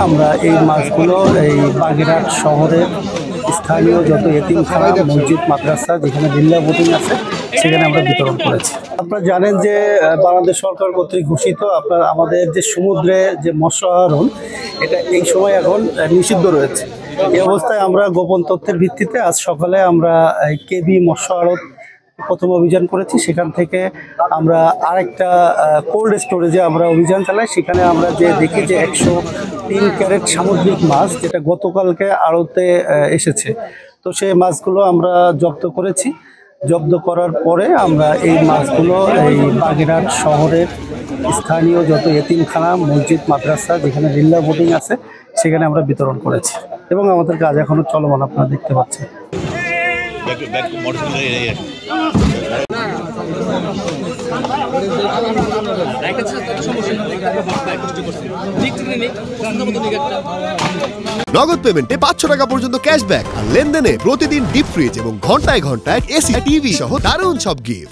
আমরা এই মাছগুলো এই বাগেরহাট শহরের স্থানীয় যত এতিমখানা, মসজিদ, মাদ্রাসা যেখানে বিল্লা বোটিং আছে সেখানে আমরা বিতরণ করেছি। আপনারা জানেন যে বাংলাদেশ সরকার কর্তৃক ঘোষিত আমাদের যে সমুদ্রে যে মৎস্য আহরণ এটা এই সময় এখন নিষিদ্ধ রয়েছে। এই অবস্থায় আমরা গোপন তথ্যের ভিত্তিতে আজ সকালে আমরা কেবি মৎস্য আড়ত প্রথম অভিযান করেছি। সেখান থেকে আমরা আরেকটা কোল্ড স্টোরেজে আমরা অভিযান চালাই। সেখানে আমরা যে দেখি যে 103 ক্যারেট সামুদ্রিক মাছ যেটা গতকালকে আড়তে এসেছে, তো সেই মাছগুলো আমরা জব্দ করেছি। জব্দ করার পরে আমরা এই মাছগুলো এই বাগেরহাট শহরের স্থানীয় যত এতিমখানা, মসজিদ, মাদ্রাসা যেখানে বিল্লা বোটিং আছে সেখানে আমরা বিতরণ করেছি এবং আমাদের কাজ এখনো চলমান, আপনারা দেখতে পাচ্ছেন। নগদ পেমেন্টে 500 টাকা পর্যন্ত ক্যাশব্যাক আর লেনদেনে প্রতিদিন ডিপ ফ্রিজ এবং ঘন্টায় ঘন্টায় এসি, টিভি সহ দারুণ সব গিফট।